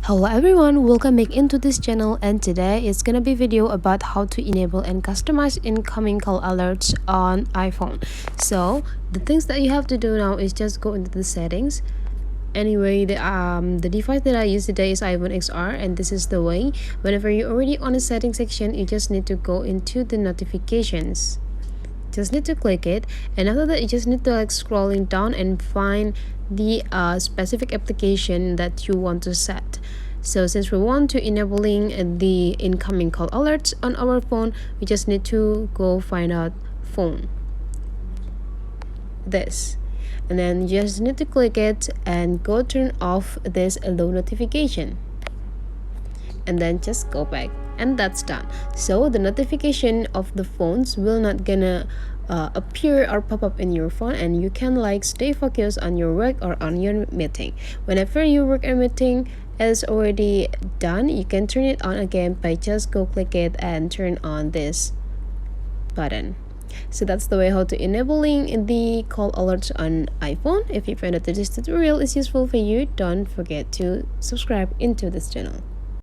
Hello everyone, welcome back into this channel, and today it's gonna be video about how to enable and customize incoming call alerts on iPhone. So the things that you have to do now is just go into the settings. Anyway, the device that I use today is iPhone XR, and this is the way. Whenever you're already on the settings section, you just need to go into the notifications. Just need to click it, and after that you just need to scrolling down and find the specific application that you want to set. So since we want to enabling the incoming call alerts on our phone, we just need to go find out phone, this, and then you just need to click it and go turn off this allow notification, and then just go back, and that's done. So the notification of the phones will not gonna appear or pop up in your phone, and you can stay focused on your work or on your meeting. Whenever your work or meeting is already done, you can turn it on again by just go click it and turn on this button. So that's the way how to enabling the call alerts on iPhone. If you find that this tutorial is useful for you, don't forget to subscribe into this channel.